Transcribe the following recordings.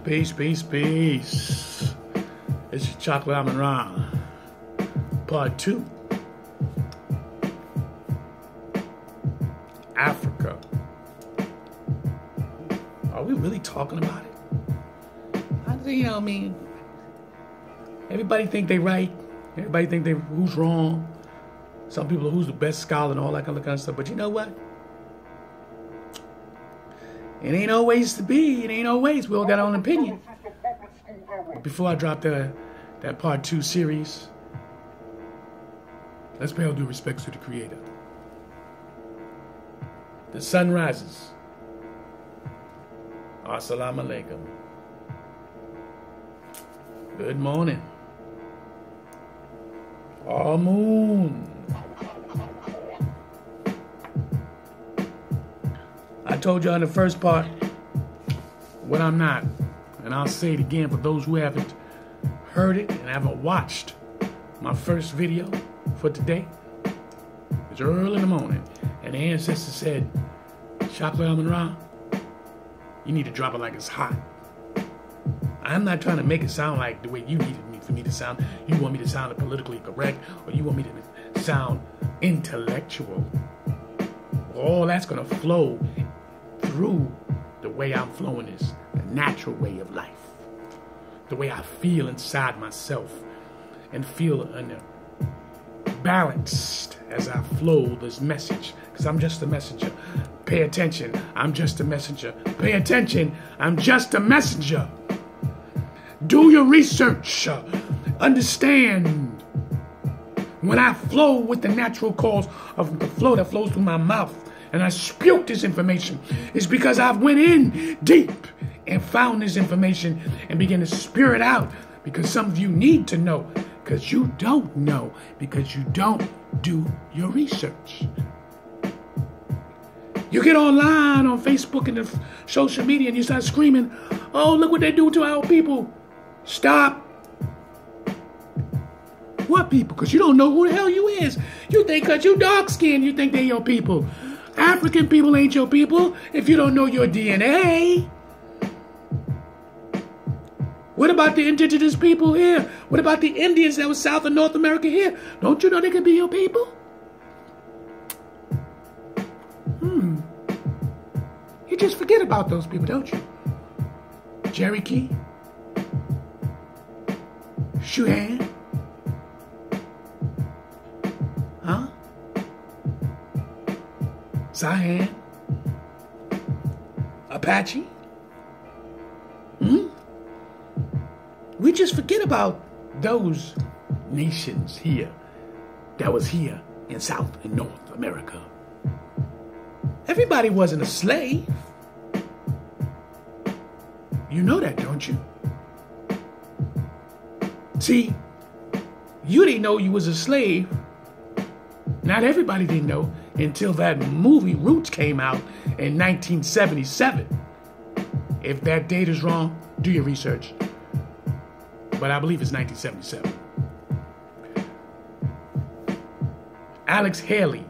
Peace, peace, peace. This is Chocolate Amun Ra, Part 2. Africa. Are we really talking about it? I mean, everybody think they right. Everybody think they who's wrong. Some people are who's the best scholar and all that kind of stuff. But you know what? It ain't always to be. It ain't always. We all got our own opinion. But before I drop that Part 2 series, let's pay all due respects to the Creator. The sun rises. Assalamu alaikum. Good morning. Amun. I told you in the first part what I'm not. And I'll say it again for those who haven't heard it and haven't watched my first video for today. It's early in the morning. And the ancestor said, Chocolate Amun Ra, you need to drop it like it's hot. I'm not trying to make it sound like the way you needed me for me to sound. You want me to sound politically correct, or you want me to sound intellectual. All that's going to flow through the way I'm flowing is the natural way of life. The way I feel inside myself and feel balanced as I flow this message. Because I'm just a messenger. Pay attention. I'm just a messenger. Pay attention. I'm just a messenger. Do your research. Understand. When I flow with the natural cause of the flow that flows through my mouth, and I spew this information, it's because I've went in deep and found this information and began to spew it out, because some of you need to know, because you don't know, because you don't do your research. You get online on Facebook and the social media and you start screaming, oh, look what they do to our people. Stop. What people? Because you don't know who the hell you is. You think because you dark skinned, you think they're your people. African people ain't your people if you don't know your DNA. What about the indigenous people here? What about the Indians that was South and North America here? Don't you know they could be your people? You just forget about those people, don't you? Cherokee, Shuan, Zahan, Apache. We just forget about those nations here that was here in South and North America. Everybody wasn't a slave. You know that, don't you? See, you didn't know you was a slave. Not everybody didn't know until that movie Roots came out in 1977. If that date is wrong, do your research. But I believe it's 1977. Alex Haley,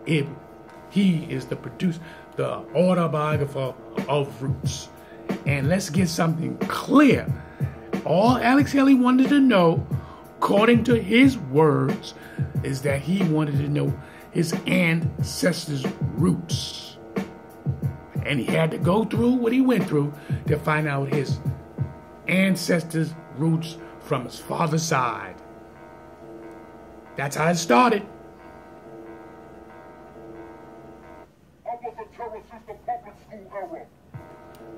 he is the producer, the autobiographer of Roots. And let's get something clear. All Alex Haley wanted to know, according to his words, is that he wanted to know his ancestors' roots. And he had to go through what he went through to find out his ancestors' roots from his father's side. That's how it started.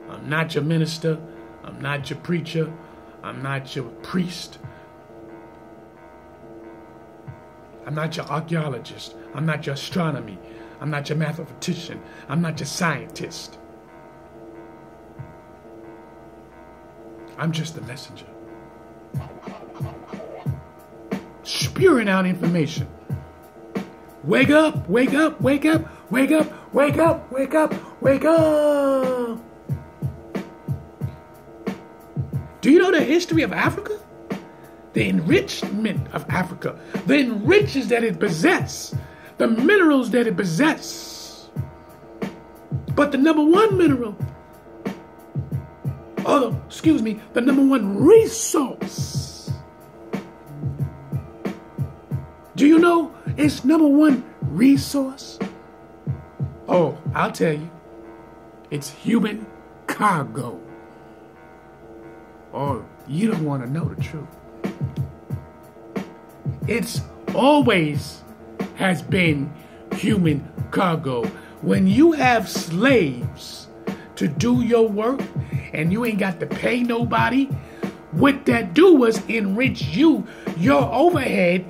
I'm not your minister. I'm not your preacher. I'm not your priest. I'm not your archaeologist. I'm not your astronomy. I'm not your mathematician. I'm not your scientist. I'm just a messenger. Spewing out information. Wake up, wake up, wake up, wake up, wake up, wake up, wake up. Do you know the history of Africa? The enrichment of Africa. The riches that it possesses. The minerals that it possesses. But the number one mineral the number one resource. Do you know its number one resource? Oh, I'll tell you. It's human cargo. Oh, you don't want to know the truth. It's always has been human cargo. When you have slaves to do your work and you ain't got to pay nobody, what that do was enrich you. Your overhead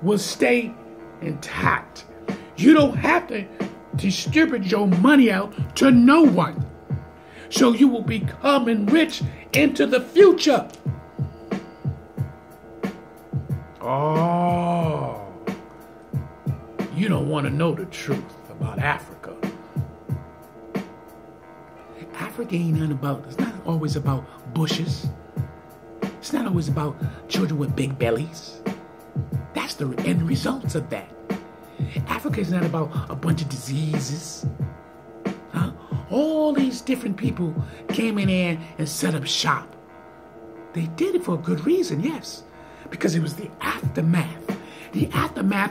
will stay intact. You don't have to distribute your money out to no one. So you will become enriched into the future. Oh, you don't want to know the truth about Africa. Africa ain't nothing about, it's not always about bushes. It's not always about children with big bellies. That's the end results of that. Africa is not about a bunch of diseases. Huh? All these different people came in there and set up shop. They did it for a good reason, yes. Because it was the aftermath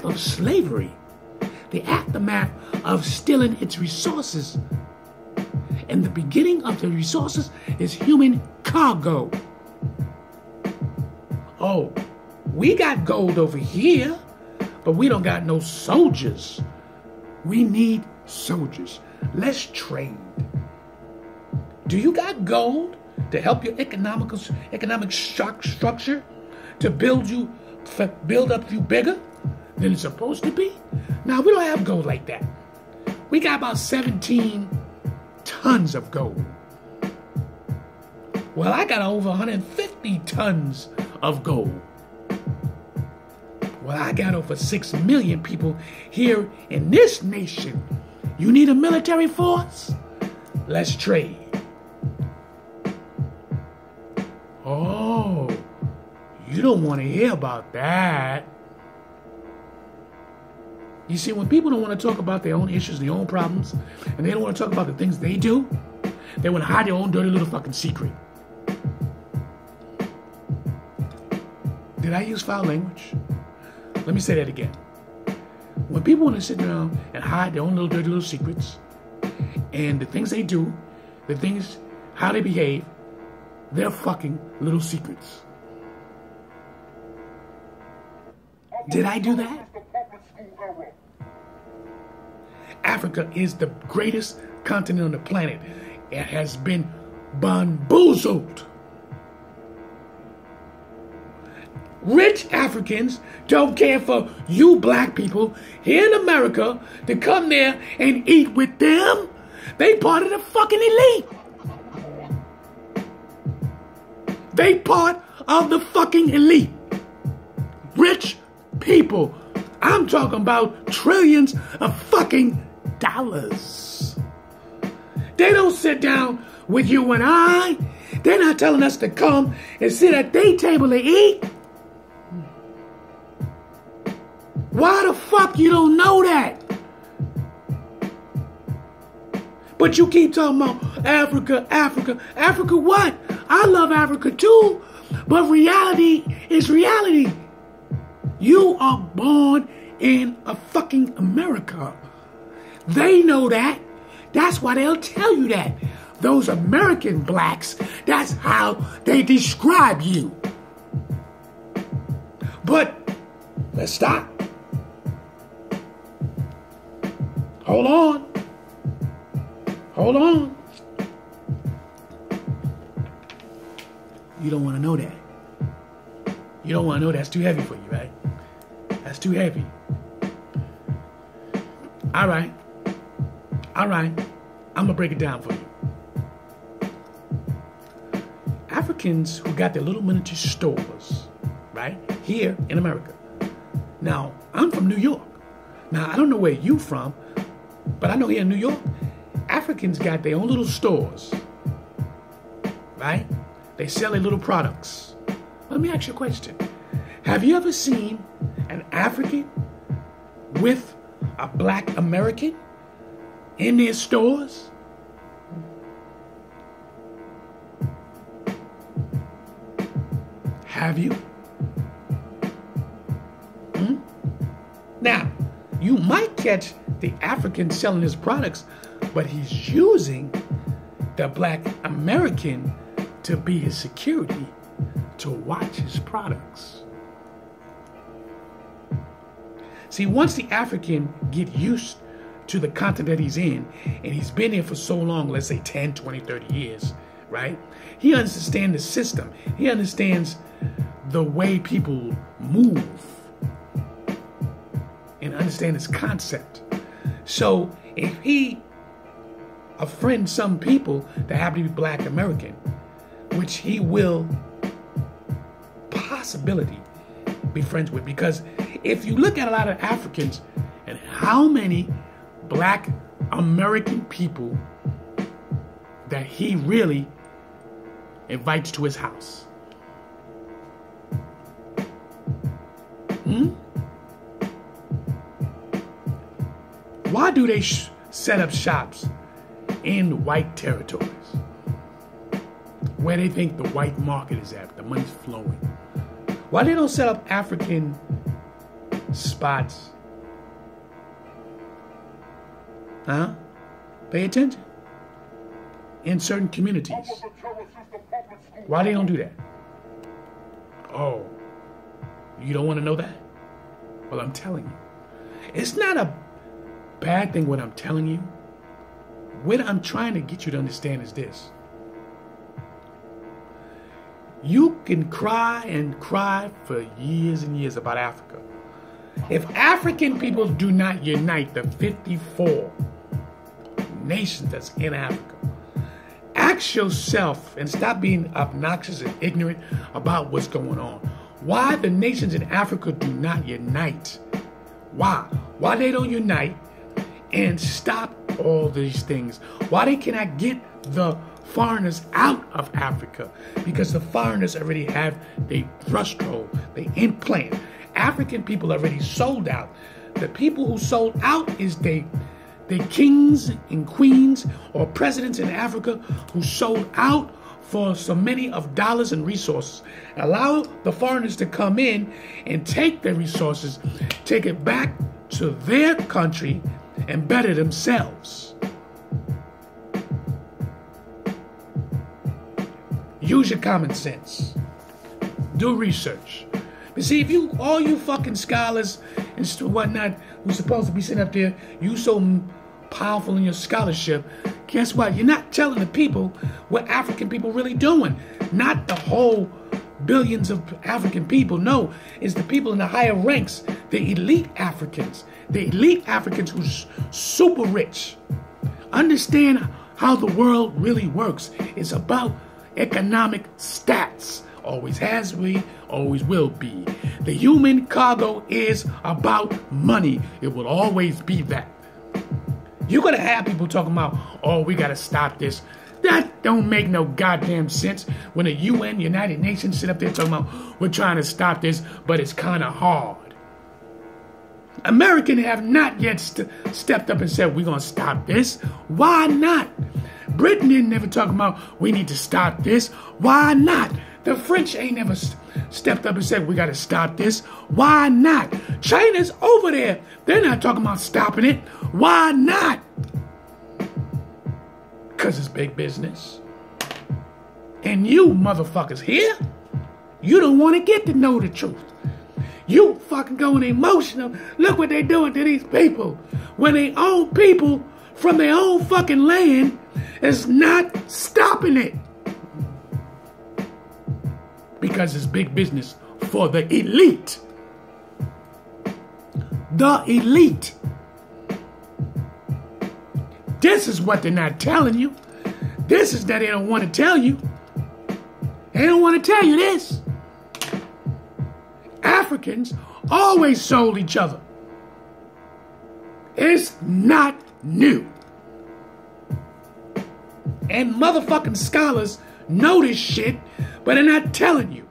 of slavery, the aftermath of stealing its resources. And the beginning of the resources is human cargo. Oh, we got gold over here, but we don't got no soldiers. We need soldiers. Let's trade. Do you got gold to help your economic structure? To build up you bigger than it's supposed to be? Now, we don't have gold like that. We got about 17 tons of gold. Well, I got over 150 tons of gold. Well, I got over 6 million people here in this nation. You need a military force? Let's trade. Oh, you don't want to hear about that. You see, when people don't want to talk about their own issues, their own problems, and they don't want to talk about the things they do, they want to hide their own dirty little fucking secret. Did I use foul language? Let me say that again. When people want to sit down and hide their own little dirty little secrets, and the things they do, the things, how they behave, they're fucking little secrets. Did I do that? Africa is the greatest continent on the planet. It has been bamboozled. Rich Africans don't care for you black people here in America to come there and eat with them. They part of the fucking elite. They part of the fucking elite. Rich people. I'm talking about trillions of fucking dollars. They don't sit down with you and I. They're not telling us to come and sit at their table and eat. Why the fuck you don't know that? But you keep talking about Africa, Africa. Africa what? I love Africa too. But reality is reality. You are born in a fucking America. They know that. That's why they'll tell you that. Those American blacks, that's how they describe you. But let's stop. Hold on. Hold on. You don't want to know that. You don't want to know that's too heavy for you, right? That's too heavy. All right. All right. I'm going to break it down for you. Africans who got their little miniature stores, right, here in America. Now, I'm from New York. Now, I don't know where you from, but I know here in New York, Africans got their own little stores, right? They sell their little products. Let me ask you a question. Have you ever seen an African with a black American in their stores? Have you? Now, you might catch the African selling his products, but he's using the black American to be his security to watch his products. See, once the African get used to the continent that he's in, and he's been here for so long, let's say 10, 20, 30 years, right? He understands the system. He understands the way people move and understand his concept. So if he offends some people that happen to be black American, which he will possibility be friends with, because if you look at a lot of Africans and how many black American people that he really invites to his house. Why do they set up shops in white territories where they think the white market is at, the money's flowing? Why they don't set up African spots? Huh? Pay attention. In certain communities. Why they don't do that? Oh, you don't want to know that? Well, I'm telling you. It's not a bad thing what I'm telling you. What I'm trying to get you to understand is this. You can cry and cry for years and years about Africa. If African people do not unite, the 54 nations that's in Africa, ask yourself and stop being obnoxious and ignorant about what's going on. Why the nations in Africa do not unite? Why? Why they don't unite and stop all these things? Why they cannot get the foreigners out of Africa? Because the foreigners already have their thrusthold, they implant. African people already sold out. The people who sold out is the kings and queens or presidents in Africa who sold out for so many of dollars and resources. Allow the foreigners to come in and take their resources, take it back to their country and better themselves. Use your common sense. Do research. But see, if you, all you fucking scholars and whatnot, who's supposed to be sitting up there, you so powerful in your scholarship, guess what? You're not telling the people what African people really doing. Not the whole billions of African people. No, it's the people in the higher ranks, the elite Africans. The elite Africans who's super rich. Understand how the world really works. It's about economic stats. Always has been, always will be. The human cargo is about money. It will always be that. You're going to have people talking about, oh, we got to stop this. That don't make no goddamn sense when the UN, United Nations, sit up there talking about, we're trying to stop this, but it's kind of hard. Americans have not yet stepped up and said, we're going to stop this. Why not? Britain didn't never talk about, we need to stop this. Why not? The French ain't never stepped up and said, we got to stop this. Why not? China's over there. They're not talking about stopping it. Why not? Because it's big business. And you motherfuckers here, you don't want to get to know the truth. You fucking going emotional. Look what they're doing to these people. When they own people from their own fucking land, is not stopping it. Because it's big business for the elite. The elite. This is what they're not telling you. This is that they don't want to tell you. They don't want to tell you this. Africans always sold each other. It's not new. And motherfucking scholars know this shit, but they're not telling you.